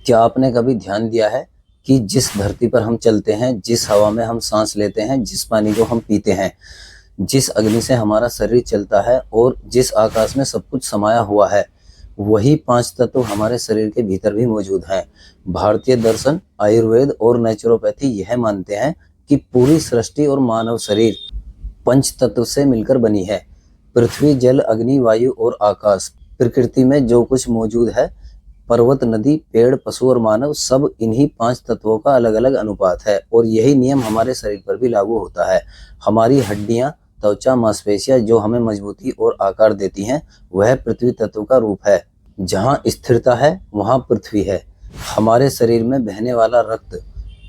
क्या आपने कभी ध्यान दिया है कि जिस धरती पर हम चलते हैं, जिस हवा में हम सांस लेते हैं, जिस पानी को हम पीते हैं, जिस अग्नि से हमारा शरीर चलता है और जिस आकाश में सब कुछ समाया हुआ है, वही पांच तत्व हमारे शरीर के भीतर भी मौजूद हैं। भारतीय दर्शन, आयुर्वेद और नेचुरोपैथी यह मानते हैं कि पूरी सृष्टि और मानव शरीर पंच तत्व से मिलकर बनी है। पृथ्वी, जल, अग्नि, वायु और आकाश, प्रकृति में जो कुछ मौजूद है, पर्वत, नदी, पेड़, पशु और मानव, सब इन्हीं पांच तत्वों का अलग अलग अनुपात है और यही नियम हमारे शरीर पर भी लागू होता है। हमारी हड्डियां, त्वचा, मांसपेशियां जो हमें मजबूती और आकार देती हैं, वह पृथ्वी तत्व का रूप है। जहाँ स्थिरता है वहाँ पृथ्वी है। हमारे शरीर में बहने वाला रक्त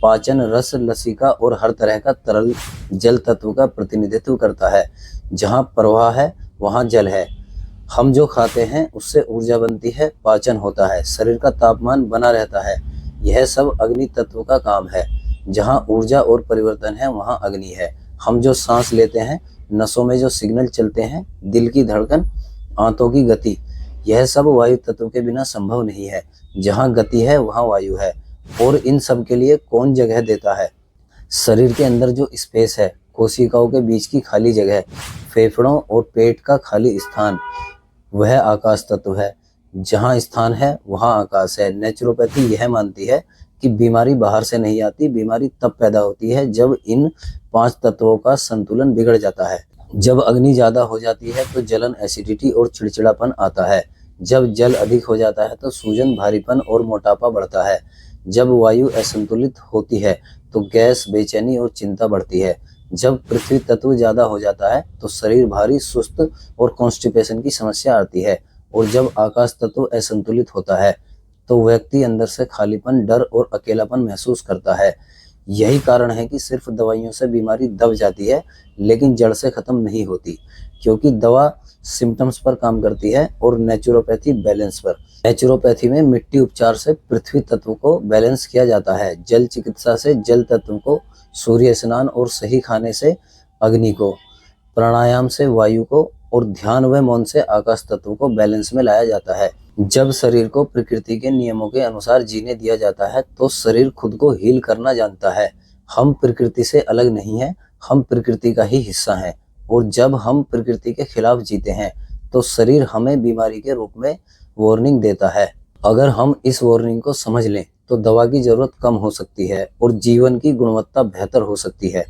पाचन, रस, लसिका और हर तरह का तरल जल तत्व का प्रतिनिधित्व करता है। जहाँ प्रवाह है वहाँ जल है। हम जो खाते हैं उससे ऊर्जा बनती है, पाचन होता है, शरीर का तापमान बना रहता है। यह सब अग्नि तत्व का काम है। जहाँ ऊर्जा और परिवर्तन है वहाँ अग्नि है। हम जो सांस लेते हैं, नसों में जो सिग्नल चलते हैं, दिल की धड़कन, आंतों की गति, यह सब वायु तत्व के बिना संभव नहीं है। जहाँ गति है वहाँ वायु है। और इन सब के लिए कौन जगह देता है? शरीर के अंदर जो स्पेस है, कोशिकाओं के बीच की खाली जगह, फेफड़ों और पेट का खाली स्थान, वह आकाश तत्व है। जहाँ स्थान है वहाँ आकाश है। नेचुरोपैथी यह मानती है कि बीमारी बाहर से नहीं आती, बीमारी तब पैदा होती है जब इन पांच तत्वों का संतुलन बिगड़ जाता है। जब अग्नि ज्यादा हो जाती है तो जलन, एसिडिटी और चिड़चिड़ापन आता है। जब जल अधिक हो जाता है तो सूजन, भारीपन और मोटापा बढ़ता है। जब वायु असंतुलित होती है तो गैस, बेचैनी और चिंता बढ़ती है। जब पृथ्वी तत्व ज्यादा हो जाता है तो शरीर भारी, सुस्त और कॉन्स्टिपेशन की समस्या आती है। और जब आकाश तत्व असंतुलित होता है तो व्यक्ति अंदर से खालीपन, डर और अकेलापन महसूस करता है। यही कारण है कि सिर्फ दवाइयों से बीमारी दब जाती है लेकिन जड़ से खत्म नहीं होती, क्योंकि दवा सिम्टम्स पर काम करती है और नेचुरोपैथी बैलेंस पर। नेचुरोपैथी में मिट्टी उपचार से पृथ्वी तत्व को बैलेंस किया जाता है, जल चिकित्सा से जल तत्व को, सूर्य स्नान और सही खाने से अग्नि को, प्राणायाम से वायु को और ध्यान व मौन से आकाश तत्व को बैलेंस में लाया जाता है। जब शरीर को प्रकृति के नियमों के अनुसार जीने दिया जाता है तो शरीर खुद को हील करना जानता है। हम प्रकृति से अलग नहीं हैं, हम प्रकृति का ही हिस्सा हैं। और जब हम प्रकृति के खिलाफ जीते हैं तो शरीर हमें बीमारी के रूप में वार्निंग देता है। अगर हम इस वार्निंग को समझ लें तो दवा की जरूरत कम हो सकती है और जीवन की गुणवत्ता बेहतर हो सकती है।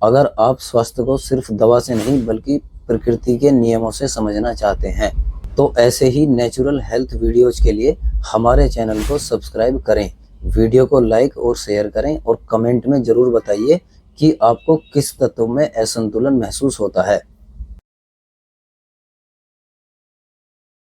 अगर आप स्वास्थ्य को सिर्फ दवा से नहीं बल्कि प्रकृति के नियमों से समझना चाहते हैं तो ऐसे ही नेचुरल हेल्थ वीडियोज के लिए हमारे चैनल को सब्सक्राइब करें। वीडियो को लाइक और शेयर करें और कमेंट में जरूर बताइए कि आपको किस तत्व में असंतुलन महसूस होता है।